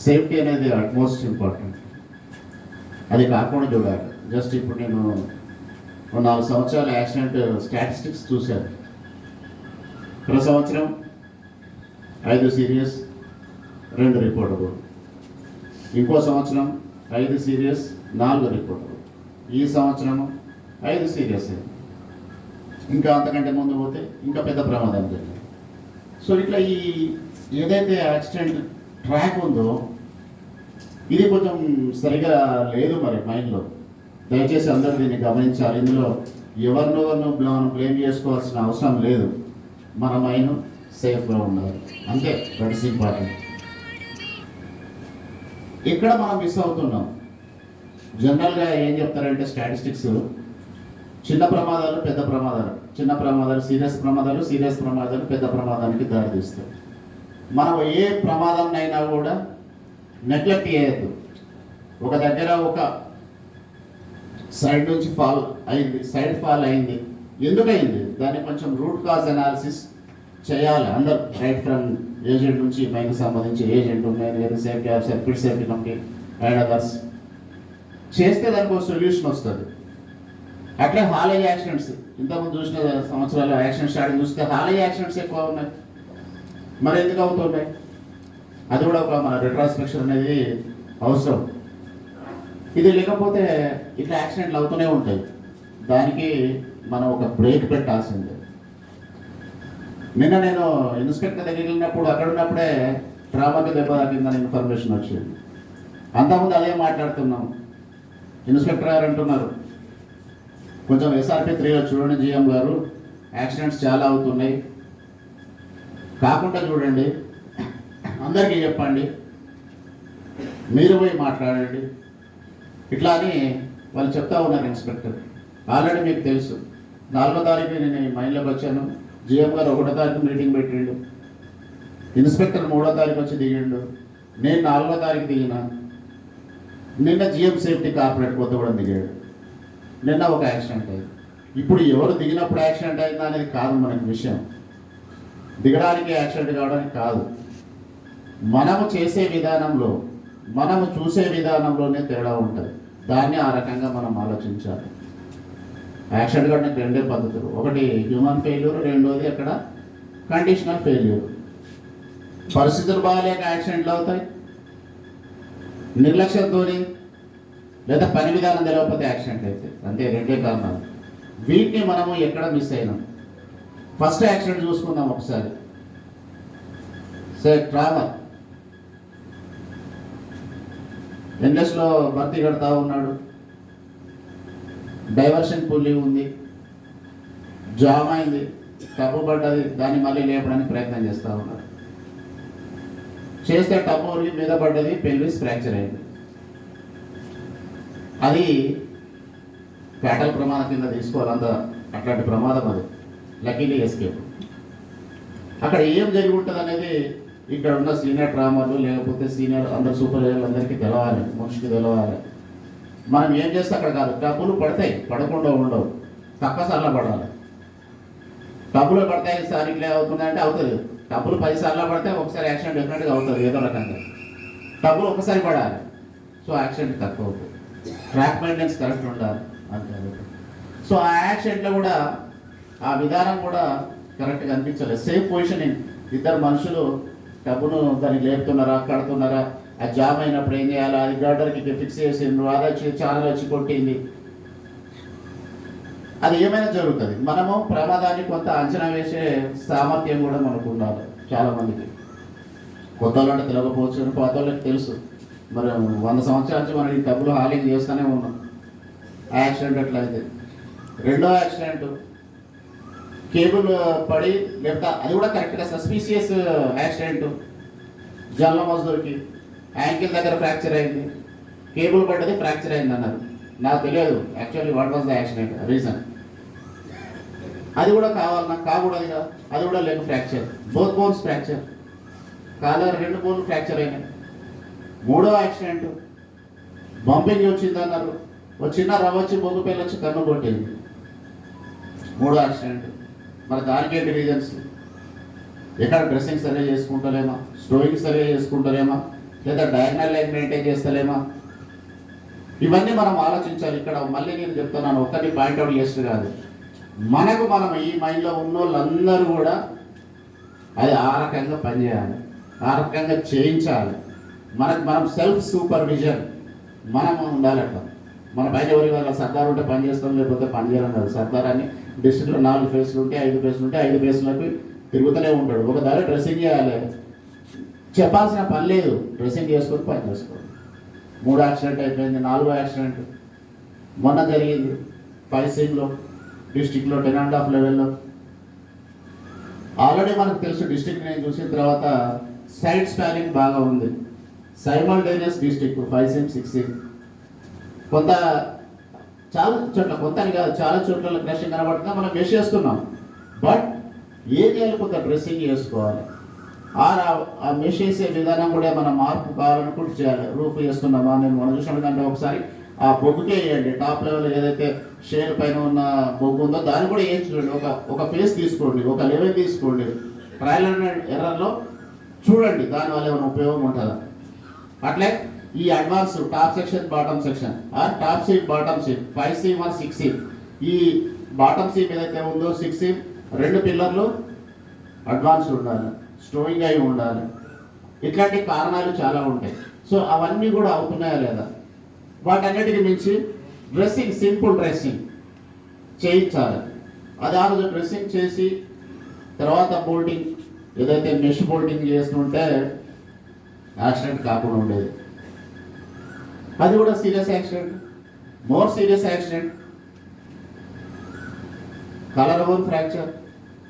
Safety అనేది utmost important. అది కాకుండా చూడాలి. జస్ట్ ఇప్పుడు నేను 4 సంవత్సరాల యాక్సిడెంట్ స్టాటిస్టిక్స్ చూశాను. ప్రతి సంవత్సరం 5 సీరియస్, 2 రిపోర్టబుల్. ఇంకో సంవత్సరం 5 సీరియస్, 4 రిపోర్టబుల్. ఈ సంవత్సరం 5 సీరియస్. ఇంకా అంతకంటే ముందు పోతే ఇంకా పెద్ద ప్రమాదం జరిగింది. సో ఇట్లా ఈ ఏదైతే యాక్సిడెంట్ ట్రాక్ ఉందో ఇది కొంచెం సరిగా లేదు మరి మైండ్లో. దయచేసి అందరూ దీన్ని గమనించాలి. ఇందులో ఎవరినో మనం బ్లేమ్ చేసుకోవాల్సిన అవసరం లేదు. మన మైండ్ సేఫ్గా ఉండాలి, అంతే. That is important. ఇక్కడ మనం మిస్ అవుతున్నాం. జనరల్గా ఏం చెప్తారంటే స్టాటిస్టిక్స్, చిన్న ప్రమాదాలు పెద్ద ప్రమాదాలు, చిన్న ప్రమాదాలు సీరియస్ ప్రమాదాలు, సీరియస్ ప్రమాదాలు పెద్ద ప్రమాదానికి దారితీస్తాయి. మనం ఏ ప్రమాదం అయినా కూడా నెగ్లెక్ట్ చేయొద్దు. ఒక దగ్గర ఒక సైడ్ నుంచి ఫాల్ అయింది, సైడ్ ఫాల్ అయింది, ఎందుకు అయింది, దాన్ని కొంచెం రూట్ కాజ్ అనాలిసిస్ చేయాలి అందరు. రైట్ ఫ్రమ్ ఏజెంట్ నుంచి మైన్కి సంబంధించి agent, main safety officer, fit safety committee and others చేస్తే దానికి ఒక సొల్యూషన్ వస్తుంది. అట్లే హాలేజ్ యాక్సిడెంట్స్, ఇంతకుముందు చూసిన సంవత్సరాలు యాక్సిడెంట్ స్టార్టింగ్ చూస్తే హాలేజ్ యాక్సిడెంట్స్ ఎక్కువ ఉన్నాయి. మరి ఎందుకు అవుతున్నాయి? అది కూడా ఒక మన రిట్రాస్పెక్షన్ అనేది అవసరం. ఇది లేకపోతే ఇట్లా యాక్సిడెంట్లు అవుతూనే ఉంటాయి. దానికి మనం ఒక బ్రేక్ పెట్టాల్సిందే. నిన్న నేను ఇన్స్పెక్టర్ దగ్గరికి వెళ్ళినప్పుడు అక్కడ ఉన్నప్పుడే ట్రామాకి దెబ్బ తాకిందని ఇన్ఫర్మేషన్ వచ్చింది. అంతకుముందు అదే మాట్లాడుతున్నాం. ఇన్స్పెక్టర్ గారు అంటున్నారు, కొంచెం SRP 3లో చూడండి GM గారు, యాక్సిడెంట్స్ చాలా అవుతున్నాయి, కాకుండా చూడండి, అందరికీ చెప్పండి, మీరు పోయి మాట్లాడండి, ఇట్లా అని వాళ్ళు చెప్తా ఉన్నారు. ఇన్స్పెక్టర్ ఆల్రెడీ మీకు తెలుసు, 4వ తారీఖు నేను మైండ్లోకి వచ్చాను. GM గారు 1వ తారీఖు మీటింగ్ పెట్టిండు, ఇన్స్పెక్టర్ 3వ తారీఖు వచ్చి దిగిండు, నేను 4వ తారీఖు దిగిన. నిన్న GM సేఫ్టీ కార్పొరేట్ కొత్తగూడెం దిగాడు. నిన్న ఒక యాక్సిడెంట్ అయింది. ఇప్పుడు ఎవరు దిగినప్పుడు యాక్సిడెంట్ అయిందా అనేది కాదు మనకి విషయం. దిగడానికి యాక్సిడెంట్ కావడానికి కాదు, మనము చేసే విధానంలో, మనము చూసే విధానంలోనే తేడా ఉంటుంది. దాన్ని ఆ రకంగా మనం ఆలోచించాలి. యాక్సిడెంట్ కావడానికి 2 పద్ధతులు, ఒకటి హ్యూమన్ ఫెయిల్యూర్, రెండోది అక్కడ కండిషనల్ ఫెయిల్యూర్. పరిస్థితులు బాగాలేక యాక్సిడెంట్లు అవుతాయి, నిర్లక్ష్యంతో లేదా పని విధానం తెలియకపోతే యాక్సిడెంట్ అయితే, అంతే. 2 కారణాలు. వీటిని మనము ఎక్కడ మిస్ అయినాం. ఫస్ట్ యాక్సిడెంట్ చూసుకుందాం ఒకసారి. ట్రావెల్ ఎన్ఎస్లో భర్తీ కడతా ఉన్నాడు, డైవర్షన్ పుల్లి ఉంది, జామ్ అయింది, టబ్బు పడ్డది, దాన్ని మళ్ళీ లేపడానికి ప్రయత్నం చేస్తూ ఉన్నాడు. చేస్తే టబ్బు మీద పడ్డది, పెల్విస్ ఫ్రాక్చర్ అయింది. అది ఫ్యాటల్ ప్రమాదం కింద తీసుకోవాలంత, అట్లాంటి ప్రమాదం అది. Luckily escape. అక్కడ ఏం జరిగి ఉంటుంది అనేది ఇక్కడ ఉన్న సీనియర్ ట్రామర్లు లేకపోతే సీనియర్ అందరు సూపర్వైజర్లు అందరికీ తెలవాలి, మనిషికి తెలవాలి. మనం ఏం చేస్తే అక్కడ కాదు, డబ్బులు పడతాయి, పడకుండా ఉండవు, తక్కువ సార్లు పడాలి. డబ్బులు పడతాయి, సార్ ఇట్లా అవుతుందంటే అవుతుంది. డబ్బులు 10 సార్లు పడితే ఒకసారి యాక్సిడెంట్ డెఫినెట్గా అవుతుంది ఏదో రకంగా. డబ్బులు ఒకసారి పడాలి, సో యాక్సిడెంట్ తక్కువ అవుతుంది. ట్రాక్ మెయింటెనెన్స్ కరెక్ట్ ఉండాలి అంతే. సో ఆ యాక్సిడెంట్లో కూడా ఆ విధానం కూడా కరెక్ట్గా అనిపించలేదు. సేఫ్ పొజిషనింగ్, ఇద్దరు మనుషులు డబ్బును దాన్ని లేపుతున్నారా, కడుతున్నారా, ఆ జామ్ అయినప్పుడు ఏం చేయాలా, అది గర్డర్కి ఫిక్స్ చేసిండ్రు, అది వచ్చి ఛానల్ వచ్చి కొట్టింది, అది ఏమైనా జరుగుతుంది. మనము ప్రమాదాన్ని కొంత అంచనా వేసే సామర్థ్యం కూడా మనకు ఉండాలి. చాలామందికి కొత్త వాళ్ళంటే తెలియకపోవచ్చు, పాత వాళ్ళకి తెలుసు. మరి 100 సంవత్సరాల నుంచి మనం ఈ డబ్బులు హాలింగ్ చేస్తూనే ఉన్నాం. ఆ యాక్సిడెంట్ ఎట్లయితే, 2వ యాక్సిడెంట్ కేబుల్ పడి లేకపోతే అది కూడా కరెక్ట్గా సస్పీషియస్ యాక్సిడెంట్. జల్ల మజ్దూర్కి యాంకిల్ దగ్గర ఫ్రాక్చర్ అయింది, కేబుల్ పడ్డది, ఫ్రాక్చర్ అయింది అన్నారు. నాకు తెలియదు actually what was the accident reason. అది కూడా కావాలన్నా కాకూడదుగా, అది కూడా leg fracture, both bones fracture, collar 2 బోన్లు ఫ్రాక్చర్ అయినాయి. 3వ యాక్సిడెంట్ బంపింగ్ వచ్చింది అన్నారు, ఒక చిన్న రవ్వ వచ్చి బొగ్గు పేలు వచ్చి కన్ను కొట్టింది. 3వ యాక్సిడెంట్. మరి దానికి ఏంటి రీజన్స్? ఎక్కడ డ్రెస్సింగ్ సరిగా చేసుకుంటారేమా, స్టోయింగ్ సరిగా చేసుకుంటారేమా, లేదా డయాగ్నల్ లైన్ మెయింటైన్ చేస్తలేమా? ఇవన్నీ మనం ఆలోచించాలి. ఇక్కడ మళ్ళీ నేను చెప్తున్నాను, ఒక్కటి పాయింట్అవుట్ చేస్తూ కాదు, మనం ఈ మైండ్లో ఉన్న వాళ్ళందరూ కూడా అది ఆ రకంగా పనిచేయాలి, ఆ రకంగా చేయించాలి. మనం సెల్ఫ్ సూపర్విజన్ మనం ఉండాలట. మన పైన ఎవరి వాళ్ళ సర్దార్ ఉంటే పని చేస్తాం, లేకపోతే పని చేయడం కాదు. సర్దార్ అని డిస్ట్రిక్ట్లో 4 ఫేస్లు ఉంటే 5 ఫేస్లు ఉంటే 5 ఫేస్లకు తిరుగుతూనే ఉంటాడు. ఒక దారి డ్రెస్సింగ్ చేయాలి, చెప్పాల్సిన పని లేదు, డ్రెస్సింగ్ చేసుకొని పని చేసుకోవాలి. 3 యాక్సిడెంట్ అయిపోయింది, 4వ యాక్సిడెంట్ మొన్న జరిగింది పైసింగ్లో, డిస్టిక్లో 10.5 లెవెల్లో. ఆల్రెడీ మనకు తెలుసు, డిస్టిక్ నేను చూసిన తర్వాత సైడ్ స్పానింగ్ బాగా ఉంది. సైమల్టేనియస్ డిస్టిక్ 5 sim 6 sim కొంత చాలా చోట్ల, కొంత కాదు చాలా చోట్ల క్రషింగ్ కనబడుతుందా మనం వేస్ట్ చేస్తున్నాం. బట్ ఏరియాలు కొంత డ్రెస్సింగ్ చేసుకోవాలి. ఆ మెష్ చేసే విధానం కూడా మనం మార్పు కావాలనుకుంటే చేయాలి. రూఫ్ చేస్తున్నామా, నేను మనం చూసినట్టు ఒకసారి ఆ బొగ్గుకే వేయండి. టాప్ లెవెల్ ఏదైతే షేర్ పైన ఉన్న బొగ్గు ఉందో దాన్ని కూడా వేసి చూడండి. ఒక ఫేస్ తీసుకోండి, ఒక లెవెల్ తీసుకోండి, ట్రయల్ అండ్ ఎర్రర్లో చూడండి దానివల్ల ఏమైనా ఉపయోగం ఉంటుందా. అట్లే ఈ advance top section bottom section, top seam bottom seam 5 sim or 6 sim, ఈ బాటమ్ సీమ్ ఏదైతే ఉందో 6 sim 2 పిల్లర్లు అడ్వాన్స్ ఉండాలి, స్టోయింగ్ అయి ఉండాలి. ఇట్లాంటి కారణాలు చాలా ఉంటాయి. సో అవన్నీ కూడా అవుతున్నాయా లేదా, వాటన్నిటికి మించి డ్రెస్సింగ్, సింపుల్ డ్రెస్సింగ్ చేయించాలి. అది ఆ రోజు డ్రెస్సింగ్ చేసి తర్వాత బోల్టింగ్ ఏదైతే మెష్ బోల్టింగ్ చేస్తుంటే యాక్సిడెంట్ కాకుండా ఉండేది. అది కూడా serious accident, more serious accident. Colour bone fracture,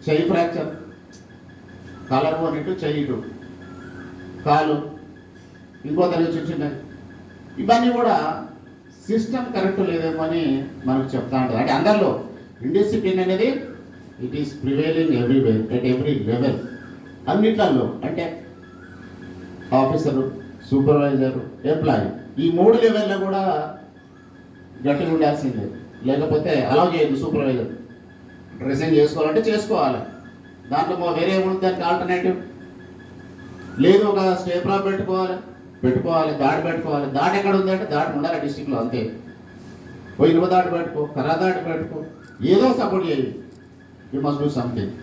చెయ్యి ఫ్రాక్చర్, కలర్ బోన్ ఇటు చెయ్యి ఇటు కాలు ఇంకో తరగతి చిన్న, ఇవన్నీ కూడా సిస్టమ్ కరెక్ట్ లేదేమో అని మనకు చెప్తా ఉంటుంది. అంటే అందరిలో ఇండిసిప్లిన్ అనేది it is prevailing everywhere at every level, అన్నిట్లలో. అంటే ఆఫీసరు, సూపర్వైజరు, ఎంప్లాయీ, ఈ 3 లెవెల్లో కూడా గట్టిగా ఉండాల్సిందే. లేకపోతే అలౌ చేయదు సూపర్వైజర్. డ్రెస్సింగ్ చేసుకోవాలంటే చేసుకోవాలి, దాంట్లో వేరే ఏముంది దానికి ఆల్టర్నేటివ్ లేదు. ఒక స్టేప్లా పెట్టుకోవాలి, దాడి పెట్టుకోవాలి. దాడి ఎక్కడ ఉంది అంటే దాడి ఉండాలి డిస్టిక్లో, అంతే. ఓ ఇనుప దాడి పెట్టుకో, కర్ర దాడి పెట్టుకో, ఏదో సపోర్ట్ చేయి. You must do something.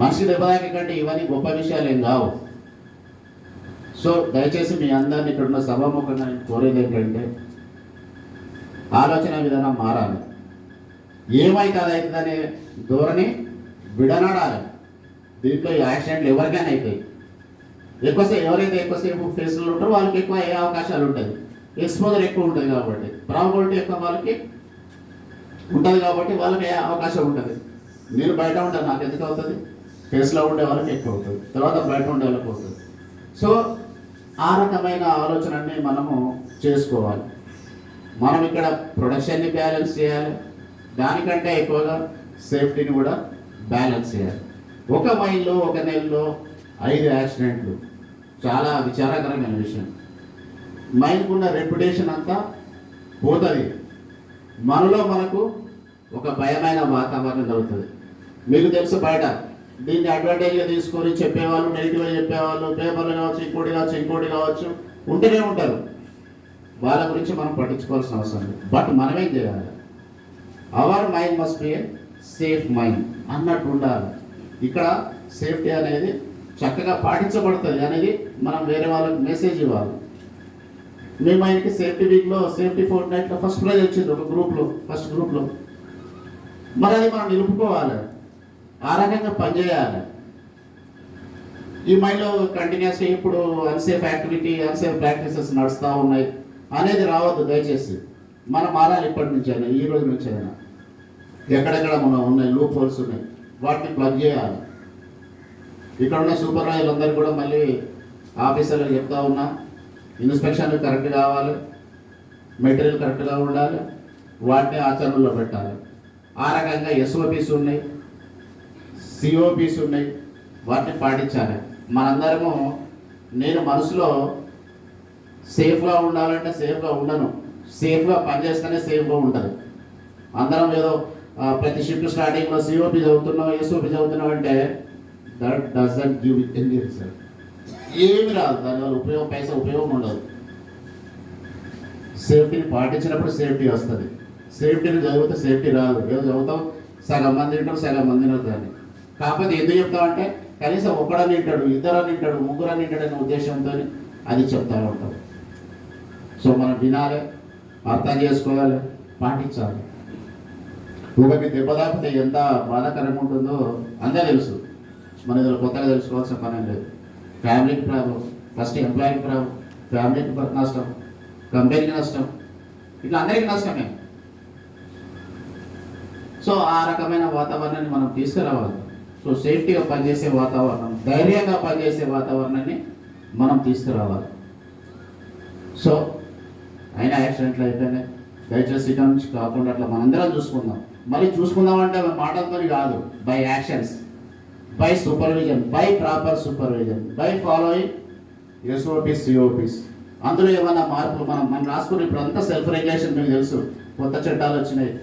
మనిషి దెబ్బతాకి కంటే ఇవన్నీ గొప్ప విషయాలు ఏం కావు. సో దయచేసి మీ అందరినీ ఇక్కడ ఉన్న సభాముఖంగా నేను కోరేది ఏంటంటే ఆలోచన విధానం మారాలి. ఏమైతే అదవుతుందనే ధోరణి విడనాడాలి. దీంట్లో యాక్సిడెంట్లు ఎవరికైనా అవుతాయి. ఎవరైతే ఎక్కువసేపు ఫేస్లో ఉంటారో వాళ్ళకి ఎక్కువ అయ్యే అవకాశాలు ఉంటుంది. ఎక్స్పోజర్ ఎక్కువ ఉంటుంది కాబట్టి, ప్రాబిలిటీ ఎక్కువ వాళ్ళకి ఉంటుంది కాబట్టి వాళ్ళకి అయ్యే అవకాశం ఉంటుంది. నేను బయట ఉంటాను, నాకు ఎందుకు అవుతుంది? ఫేస్లో ఉండే వాళ్ళకి ఎక్కువ అవుతుంది, తర్వాత బయట ఉండే వాళ్ళకి అవుతుంది. సో ఆ రకమైన ఆలోచనని మనము చేసుకోవాలి. మనం ఇక్కడ ప్రొడక్షన్ని బ్యాలెన్స్ చేయాలి, దానికంటే ఎక్కువగా సేఫ్టీని కూడా బ్యాలెన్స్ చేయాలి. ఒక మైల్లో ఒక నెలలో 5 యాక్సిడెంట్లు చాలా విచారకరమైన విషయం. మైన్కున్న రెప్యుటేషన్ అంతా పోతుంది. మనకు ఒక భయమైన వాతావరణం కలుగుతుంది. మీకు తెలుసు, బయట దీన్ని అడ్వాంటేజ్గా తీసుకొని చెప్పేవాళ్ళు, నెగిటివ్గా చెప్పేవాళ్ళు, పేపర్లు కావచ్చు, ఇంకోటి కావచ్చు ఉంటూనే ఉంటారు. వాళ్ళ గురించి మనం పట్టించుకోవాల్సిన అవసరం లేదు. బట్ మనమేం చేయాలి? Our mind must be A safe mind అన్నట్టు ఉండాలి. ఇక్కడ సేఫ్టీ అనేది చక్కగా పాటించబడుతుంది అనేది మనం వేరే వాళ్ళకి మెసేజ్ ఇవ్వాలి. మీ మైండ్కి సేఫ్టీ వీక్లో, సేఫ్టీ ఫోర్ట్నైట్లో ఫస్ట్ ప్రైజ్ వచ్చింది ఒక గ్రూప్లో, ఫస్ట్ గ్రూప్లో. మరి అది మనం నిలుపుకోవాలి, ఆ రకంగా పనిచేయాలి. ఈ మైండ్లో కంటిన్యూస్గా ఇప్పుడు అన్సేఫ్ యాక్టివిటీ, అన్సేఫ్ ప్రాక్టీసెస్ నడుస్తూ ఉన్నాయి అనేది రావద్దు దయచేసి. మనం మారాలి ఇప్పటి నుంచి అయినా, ఈ రోజు నుంచి అయినా. ఎక్కడెక్కడ మనం ఉన్నాయి లూప్ హోల్స్ ఉన్నాయి, వాటిని ప్లగ్ చేయాలి. ఇక్కడ ఉన్న సూపర్వైజర్లు అందరికీ కూడా మళ్ళీ ఆఫీసర్లకు చెప్తా ఉన్నా, ఇన్స్పెక్షన్లు కరెక్ట్ కావాలి, మెటీరియల్ కరెక్ట్గా ఉండాలి, వాటిని ఆచరణలో పెట్టాలి. ఆ రకంగా ఎస్ఓపీస్ ఉన్నాయి, సిఓపీస్ ఉన్నాయి, వాటిని పాటించాలి. మనందరము, నేను మనసులో సేఫ్గా ఉండాలంటే సేఫ్గా ఉండను, సేఫ్గా పనిచేస్తేనే సేఫ్గా ఉంటుంది. అందరం ఏదో ప్రతి షిఫ్ట్ స్టార్టింగ్లో సిఓపి చదువుతున్నాం, ఎస్ఓపి చదువుతున్నాం అంటే that doesn't give any result. ఏమి రాదు, దానివల్ల పైసా ఉపయోగం ఉండదు. సేఫ్టీని పాటించినప్పుడు సేఫ్టీ వస్తుంది. సేఫ్టీని చదివితే సేఫ్టీ రాదు. ఏదో చదువుతాం, సగం మంది వింటారు, సగం మంది వింటారు. కాకపోతే ఎందుకు చెప్తామంటే కనీసం ఒకడని వింటాడు, ఇద్దరని వింటాడు, ముగ్గురని వింటాడు అనే ఉద్దేశంతో అది చెప్తా ఉంటాం. సో మనం వినాలి, అర్థం చేసుకోవాలి, పాటించాలి. ఒకటి దెబ్బ తాకితే ఎంత బాధాకరంగా ఉంటుందో అంతా తెలుసు. మన ఇదిలో కొత్తగా తెలుసుకోవాల్సిన పని లేదు. ఫ్యామిలీకి ప్రాబ్లం, ఫస్ట్ ఎంప్లాయీకి ప్రాబ్లం, ఫ్యామిలీకి నష్టం, కంపెనీకి నష్టం, ఇట్లా అందరికీ నష్టమే. సో ఆ రకమైన వాతావరణాన్ని మనం తీసుకురావాలి. సో సేఫ్టీగా పనిచేసే వాతావరణం, ధైర్యంగా పనిచేసే వాతావరణాన్ని మనం తీసుకురావాలి. సో అయినా యాక్సిడెంట్లు అయిపోయినాయి, దయచేసి ఇక్కడ నుంచి కాకుండా అట్లా మనందరం చూసుకుందాం. మళ్ళీ చూసుకుందామంటే మాటలతో కాదు, by actions, by supervision, by proper supervision, by following SOPs, COPs. అందులో ఏమైనా మార్పులు మనం రాసుకుని ఇప్పుడు అంతా సెల్ఫ్ రెగ్యులేషన్. మీకు తెలుసు, కొత్త చట్టాలు వచ్చినాయి.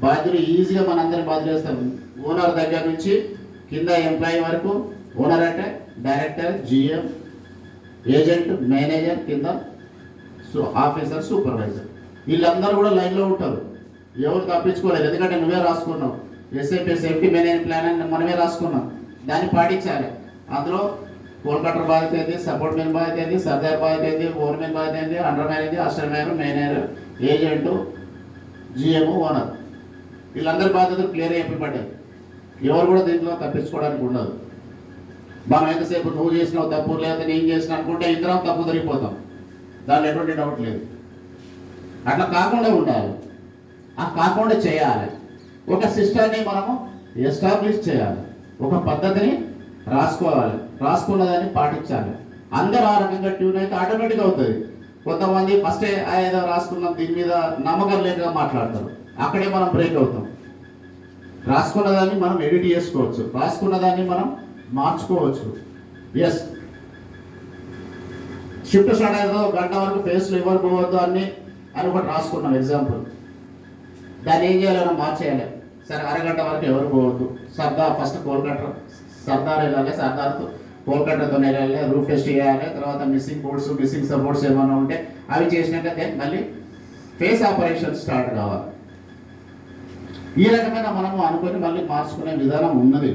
బాధ్యులు ఈజీగా మనందరినీ బాధ్యులు చేస్తాం. ఓనర్ దగ్గర నుంచి కింద ఎంప్లాయీ వరకు. ఓనర్ అంటే డైరెక్టర్, జిఎం, ఏజెంట్, మేనేజర్, కింద ఆఫీసర్, సూపర్వైజర్, వీళ్ళందరూ కూడా లైన్లో ఉంటారు. ఎవరు తప్పించుకోలేదు, ఎందుకంటే నువ్వే రాసుకున్నావు. ఎస్ఐపి సేఫ్టీ మేనేజ్మెంట్ ప్లాన్ అని మనమే రాసుకున్నాం, దాన్ని పాటించాలి. అందులో కోల్ కటర్ బాధ్యత ఏంది, సపోర్ట్ మెన్ బాధ్యత ఏంది, సర్దార్ బాధ్యత ఏంది, ఓవర్ మెన్ బాధ్యత ఏంది, under manager, assistant manager, agent, GM, owner, వీళ్ళందరి బాధ్యతలు క్లియర్గా చెప్పబడ్డాయి. ఎవరు కూడా దీంట్లో తప్పించుకోవడానికి ఉండదు. మనం ఎంతసేపు నువ్వు చేసినావు తప్పు, లేకపోతే నేను చేసిన అనుకుంటే ఇద్దరం తప్పు దొరికిపోతాం. దానిలో ఎటువంటి డౌట్ లేదు. అట్లా కాకుండా ఉండాలి, ఆ కాకుండా చేయాలి. ఒక సిస్టాన్ని మనము ఎస్టాబ్లిష్ చేయాలి, ఒక పద్ధతిని రాసుకోవాలి, రాసుకున్నదాన్ని పాటించాలి. అందరూ ఆ రకంగా ట్యూన్ అయితే ఆటోమేటిక్గా అవుతుంది. కొంతమంది ఫస్టే ఏదో రాసుకున్నాం దీని మీద నమ్మకం లేక మాట్లాడతారు, అక్కడే మనం బ్రేక్ అవుతాం. రాసుకున్నదాన్ని మనం ఎడిట్ చేసుకోవచ్చు, రాసుకున్నదాన్ని మనం మార్చుకోవచ్చు. ఎస్, షిఫ్ట్ స్టార్ట్ అయ్యేదో గంట వరకు ఫేస్లు ఎవరు పోవద్దు అని ఒకటి రాసుకున్నాం ఎగ్జాంపుల్. దాన్ని ఏం చేయాలి, మనం మార్చేయాలి. సరే అరగంట వరకు ఎవరు పోవద్దు, సర్దార్ ఫస్ట్ కోల్కట్ట సర్దార్ వెళ్ళాలి, సర్దార్తో కోల్కట్టాతో వెళ్ళాలి, రూఫ్ టెస్ట్ చేయాలి, తర్వాత మిస్సింగ్ బోర్డ్స్, మిస్సింగ్ సపోర్ట్స్ ఏమైనా ఉంటే అవి చేసినాక మళ్ళీ ఫేస్ ఆపరేషన్ స్టార్ట్ కావాలి. ఈ రకమైన మనము అనుకొని మళ్ళీ మార్చుకునే విధానం ఉన్నది.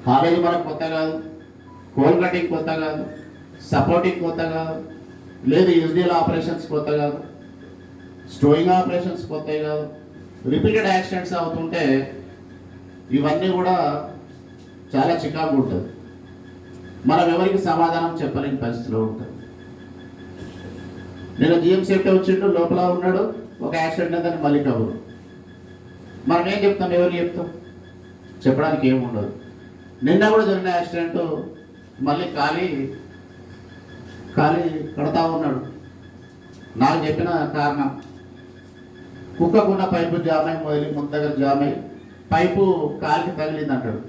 కాలేజీ మనకు కొత్త కాదు, కోల్ కటింగ్ కొత్త కాదు, సపోర్టింగ్ కొత్త కాదు, లేదు యూజువల్ ఆపరేషన్స్ కొత్త కాదు, స్టోయింగ్ ఆపరేషన్స్ కొత్తవి కాదు. రిపీటెడ్ యాక్సిడెంట్స్ అవుతుంటే ఇవన్నీ కూడా చాలా చికాకు ఉంటుంది. మనం ఎవరికి సమాధానం చెప్పలేని పరిస్థితిలో ఉంటుంది. నేను జిఎం సేఫ్టీ వచ్చిండు, లోపల ఉన్నాడు, ఒక యాక్సిడెంట్ అతను మళ్ళీ కబురు. మనం ఏం చెప్తాం, ఎవరికి చెప్తాం? చెప్పడానికి ఏముండదు. నిన్న కూడా జరిగిన యాక్సిడెంట్, మళ్ళీ ఖాళీ కడతా ఉన్నాడు. నాకు చెప్పిన కారణం, కుక్కకున్న పైపు జామై మొదలు ముందు దగ్గర జామై పైపు కాలికి తగిలింది అంటాడు.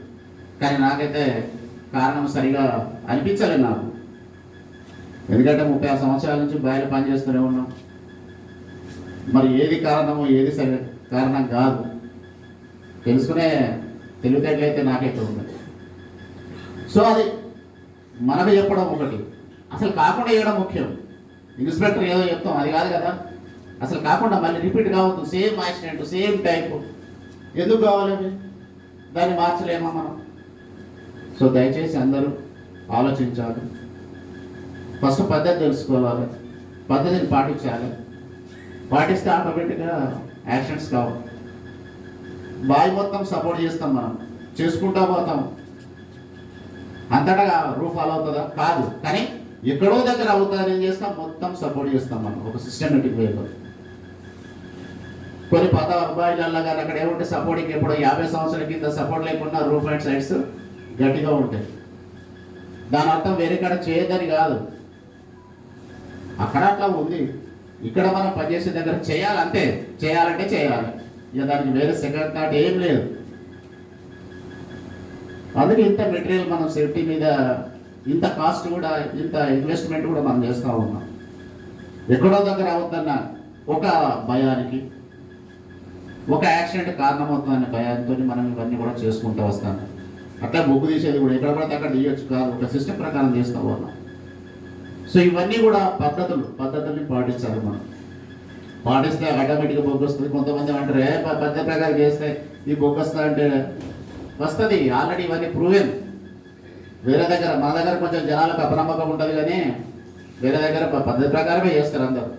కానీ నాకైతే కారణం సరిగా అనిపించలేదు నాకు. ఎందుకంటే 30 సంవత్సరాల నుంచి బయలు పనిచేస్తూనే ఉన్నాం. మరి ఏది కారణమో ఏది సరి కారణం కాదు తెలుసుకునే తెలివితేటలైతే నాకైతే ఉంది. సో అది మనకు చెప్పడం ఒకటి, అసలు కాకుండా వేయడం ముఖ్యం. ఇన్స్పెక్టర్ ఏదో చెప్తాం అది కాదు కదా, అసలు కాకుండా మళ్ళీ రిపీట్ కావద్దు. సేమ్ యాక్సిడెంట్, సేమ్ టైపు ఎందుకు కావాలని దాన్ని మార్చలేమా మనం? సో దయచేసి అందరూ ఆలోచించాలి. ఫస్ట్ పద్ధతి తెలుసుకోవాలి, పద్ధతిని పాటించాలి. పాటిస్తే ఆటోమేటిక్గా యాక్సిడెంట్స్ కావు. బాయ్ మొత్తం సపోర్ట్ చేస్తాం, మనం చేసుకుంటా పోతాం. అంతటా రూఫ్ ఫాలో అవుతుందా? కాదు. కానీ ఎక్కడో దగ్గర అవుతుందని ఏం చేస్తాం, మొత్తం సపోర్ట్ చేస్తాం మనం ఒక సిస్టమేటిక్ వేలో. కొన్ని పాత అబ్బాయిలల్లో కానీ అక్కడ ఏముంటే సపోర్టింగ్ ఎప్పుడో 50 సంవత్సరాల కింద సపోర్ట్ లేకుండా రూఫ్ అండ్ సైడ్స్ గట్టిగా ఉంటాయి. దాని అర్థం వేరే కాడ చేయొద్దని కాదు, అక్కడ అట్లా ఉంది. ఇక్కడ మనం పనిచేసే దగ్గర చేయాలి, అంతే. చేయాలంటే చేయాలి, ఇక దానికి వేరే సెకండ్ థాట్ ఏం లేదు. అందుకే ఇంత మెటీరియల్ మనం సేఫ్టీ మీద ఇంత కాస్ట్ కూడా, ఇంత ఇన్వెస్ట్మెంట్ కూడా మనం చేస్తూ ఉన్నాం. ఎక్కడో దగ్గర అవుతున్న ఒక భయానికి, ఒక యాక్సిడెంట్ కారణమవుతుందన్న భయంతో మనం ఇవన్నీ కూడా చేసుకుంటూ వస్తాం. అట్లా బొగ్గు తీసేది కూడా ఎక్కడ పడితే అక్కడ తీయొచ్చు కాదు, ఒక సిస్టమ్ ప్రకారం చేస్తాం వాళ్ళం. సో ఇవన్నీ కూడా పద్ధతుల్ని పాటించాలి మనం. పాటిస్తే ఆటోమేటిక్గా బొగ్గు వస్తుంది. కొంతమంది అంటారు పద్ధతి ప్రకారం చేస్తే ఈ బొగ్గు వస్తా అంటే వస్తుంది. ఆల్రెడీ ఇవన్నీ ప్రూవెన్. వేరే దగ్గర మా దగ్గర కొంచెం జనాలకు అపనమ్మకం ఉంటుంది, కానీ వేరే దగ్గర పద్ధతి ప్రకారమే చేస్తారు అందరు.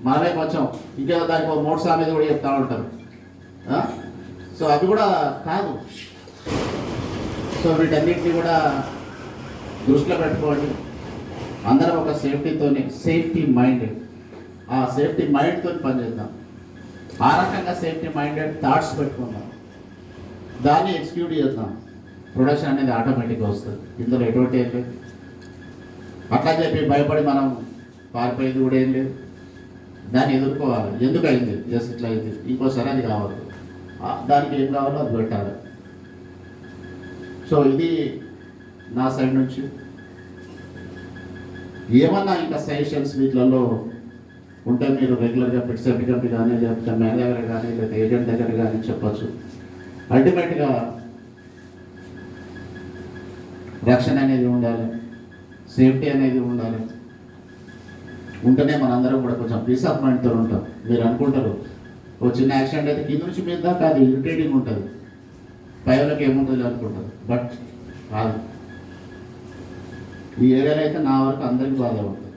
మనమే కొంచెం ఇంకేదో దానికి ఒక మోటార్ సామెత కూడా చెప్తా ఉంటారు. సో అవి కూడా కాదు. సో వీటన్నిటిని కూడా దృష్టిలో పెట్టుకోండి. అందరం ఒక సేఫ్టీ మైండ్, ఆ సేఫ్టీ మైండ్తో పనిచేద్దాం. ఆ రకంగా సేఫ్టీ మైండెడ్ థాట్స్ పెట్టుకుందాం, దాన్ని ఎగ్జిక్యూట్ చేద్దాం. ప్రొడక్షన్ అనేది ఆటోమేటిక్గా వస్తుంది. ఇందులో ఎటువంటి ఏం లేదు. అట్లా చెప్పి భయపడి మనం పారిపోయేది కూడా ఏం లేదు. దాన్ని ఎదుర్కోవాలి. ఎందుకు అయింది, జస్ట్ ఇట్లా అయింది, ఇంకోసారి అది కావాలి, దానికి ఏం కావాలో అది పెట్టాలి. సో ఇది నా సైడ్ నుంచి. ఏమన్నా ఇంకా సజెషన్స్ వీటిలలో ఉంటే మీరు రెగ్యులర్గా సేఫ్టీ కంపెనీ కానీ, లేకపోతే మేనేజర్ కానీ, లేకపోతే ఏజెంట్ దగ్గర కానీ చెప్పచ్చు. అల్టిమేట్గా రక్షణ అనేది ఉండాలి, సేఫ్టీ అనేది ఉండాలి. ఉంటేనే మనందరం కూడా కొంచెం పీస్ ఆఫ్ మైండ్తో ఉంటాం. మీరు అనుకుంటారు ఓ చిన్న యాక్సిడెంట్ అయితే కింద నుంచి మీద దాకా అది ఇరిటేటింగ్ ఉంటుంది, పైలకి ఏముంటుంది అనుకుంటారు. బట్ కాదు. ఈ ఏరియాలో అయితే నా వరకు అందరికీ బాగా ఉంటుంది.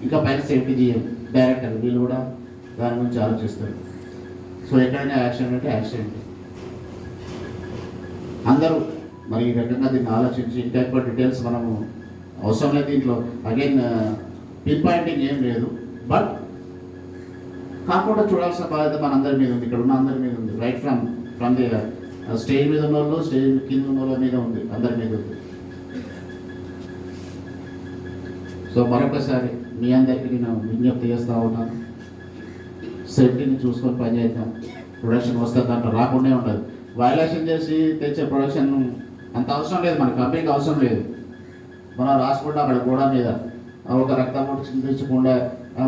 ఇంకా పైన సేఫ్టీ జిఎం డైరెక్టర్ వీళ్ళు కూడా దాని గురించి ఆలోచిస్తారు. సో ఎక్కడైనా యాక్సిడెంట్ అంటే యాక్సిడెంట్. అందరూ మరి ఈ రకంగా దీన్ని ఆలోచించి ఇంకా ఎక్కువ డీటెయిల్స్ మనము అవసరం లేదు. దీంట్లో అగైన్ పిన్ పాయింటింగ్ ఏం లేదు. బట్ కాకుండా చూడాల్సిన బాధ్యత మన అందరి మీద ఉంది, ఇక్కడ ఉన్న అందరి మీద ఉంది. రైట్ ఫ్రమ్ ది స్టేజ్ మీద ఉన్న వాళ్ళు, స్టేజ్ కింద ఉన్న వాళ్ళ మీద ఉంది, అందరి మీద ఉంది. సో మరొకసారి మీ అందరికీ నేను విజ్ఞప్తి చేస్తూ ఉన్నాను, సేఫ్టీని చూసుకొని పనిచేద్దాం. ప్రొడక్షన్ వస్తే దాంట్లో రాకుండా ఉండదు. వైలేషన్ చేసి తెచ్చే ప్రొడక్షన్ అంత అవసరం లేదు, మన కంపెనీకి అవసరం లేదు. మనం రాసుకుంటే అక్కడ గోడ మీద ఒక రక్తం చిందించకుండా,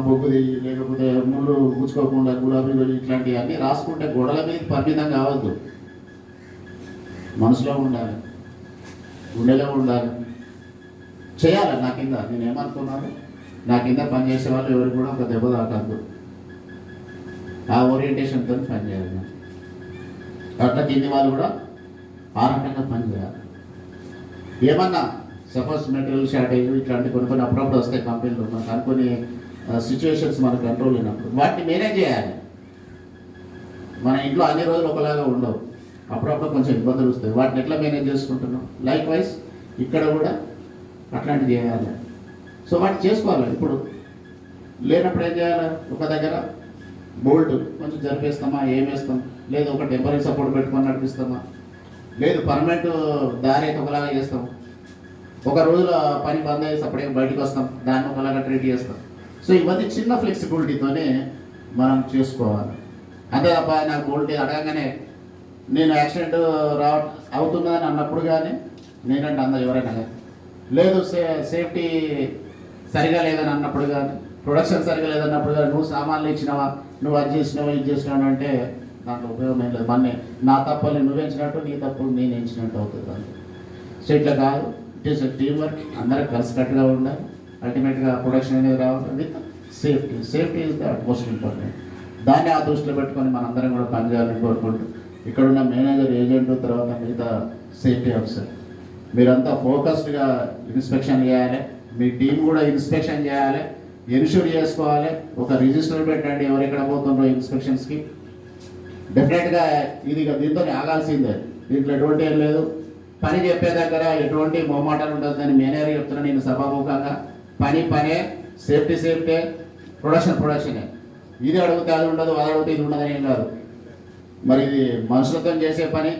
బొగ్గుది లేకపోతే ముళ్ళు గుచ్చుకోకుండా, గులాబీలు ఇట్లాంటివి అన్నీ రాసుకుంటే గోడల మీద పరిమితం కావద్దు. మనసులో ఉండాలి, గుండెలో ఉండాలి, చేయాలి. నా కింద నేనేమనుకున్నాను, నా కింద పనిచేసే వాళ్ళు ఎవరికి కూడా ఒక దెబ్బ తాకద్దు. ఆ ఓరియంటేషన్తో పనిచేయాలి. అట్లా కింది వాళ్ళు కూడా ఆ రకంగా పనిచేయాలి. ఏమన్నా సపోజ్ మెటీరియల్ షార్టేజ్ ఇట్లాంటి కొన్ని అప్పుడప్పుడు వస్తాయి కంపెనీలు. మనకు అనుకుని సిచ్యువేషన్స్ మన కంట్రోల్ అయినప్పుడు వాటిని మేనేజ్ చేయాలి. మన ఇంట్లో అన్ని రోజులు ఒకలాగా ఉండవు, అప్పుడప్పుడు కొంచెం ఇబ్బందులు వస్తాయి. వాటిని ఎట్లా మేనేజ్ చేసుకుంటున్నాం, లైక్ వైజ్ ఇక్కడ కూడా అట్లాంటివి చేయాలి. సో వాటిని చేసుకోవాలి. ఇప్పుడు లేనప్పుడు ఏం చేయాలి, ఒక దగ్గర బోల్ట్ కొంచెం జరిపేస్తామా, ఏమేస్తాం, లేదు ఒక టెంపరీ సపోర్ట్ పెట్టుకొని నడిపిస్తామా, లేదు పర్మనెంట్ దారి అయితే ఒకలాగా చేస్తాం. ఒక రోజుల పని బంద్ అయ్యేసి అప్పటికే బయటకు వస్తాం, దాన్ని ఒకలాగా ట్రీట్ చేస్తాం. సో ఇవన్నీ చిన్న ఫ్లెక్సిబిలిటీతోనే మనం చేసుకోవాలి. అంతే తప్ప నాకు బోల్ట్ అడగగానే నేను యాక్సిడెంట్ అవుతున్నదని అన్నప్పుడు కానీ నేనంటే అందరూ ఎవరైనా కానీ, లేదు సేఫ్టీ సరిగా లేదని అన్నప్పుడు కానీ, ప్రొడక్షన్ సరిగా లేదన్నప్పుడు కానీ, నువ్వు సామాన్లు ఇచ్చినావా, నువ్వు అది చేసినావా, ఇది చేసినావు అంటే దాంట్లో ఉపయోగం ఏం లేదు. మన నా తప్పులు నువ్వు ఎంచినట్టు, నీ తప్పులు నేను ఎంచినట్టు అవుతుంది దాంట్లో. సో ఇట్లా కాదు, ఇట్ ఈస్ టీమ్ వర్క్. అందరూ కలిసికట్టుగా ఉండాలి. అల్టిమేట్గా ప్రొడక్షన్ అనేది రావాలి with safety. Safety is the most important. దాన్ని ఆ దృష్టిలో పెట్టుకొని మనందరం కూడా పనిచేయాలని కోరుకుంటూ, ఇక్కడున్న మేనేజర్, ఏజెంట్, తర్వాత మిగతా సేఫ్టీ ఆఫీసర్ మీరంతా ఫోకస్డ్గా ఇన్స్పెక్షన్ చేయాలి. మీ టీం కూడా ఇన్స్పెక్షన్ చేయాలి, ఎన్ష్యూర్ చేసుకోవాలి. ఒక రిజిస్టర్ పెట్టండి ఎవరెక్కడ పోతుండ్రో ఇన్స్పెక్షన్స్కి. డెఫినెట్గా ఇది దీంతో ఆగాల్సిందే, దీంట్లో ఎటువంటి ఏం లేదు. పని చెప్పే దగ్గర ఎటువంటి మొహమాటాలు ఉంటుందని మేనేజర్ చెప్తున్నా నేను సభాముఖంగా. పనే, సేఫ్టీ, ప్రొడక్షనే. ఇది అడిగితే అది ఉండదు, అది అడిగితే ఇది ఉండదని ఏం కాదు. మరి ఇది మనుషులతో చేసే పని,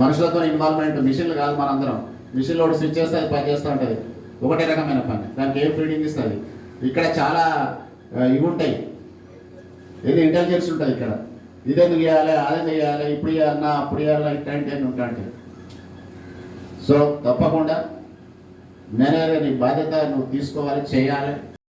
మనుషులతో ఇన్వాల్వ్మెంట్. మిషన్లు కాదు మనందరం. మిషన్లో ఒకటి స్విచ్ చేస్తే అది పని చేస్తూ ఉంటుంది, ఒకటే రకమైన పని. దానికి ఏం ఫీడింగ్ ఇస్తుంది. ఇక్కడ చాలా ఇవి ఉంటాయి, ఏది ఇంటెలిజెన్స్ ఉంటుంది ఇక్కడ. ఇదెందుకు చేయాలి, అదెందుకు చేయాలి, ఇప్పుడు చేయాలన్నా అప్పుడు చేయాలన్నా ఇట్లాంటి అని ఉంటాంటే. సో తప్పకుండా మేనేజర్ నీ బాధ్యత నువ్వు తీసుకోవాలి, చేయాలి.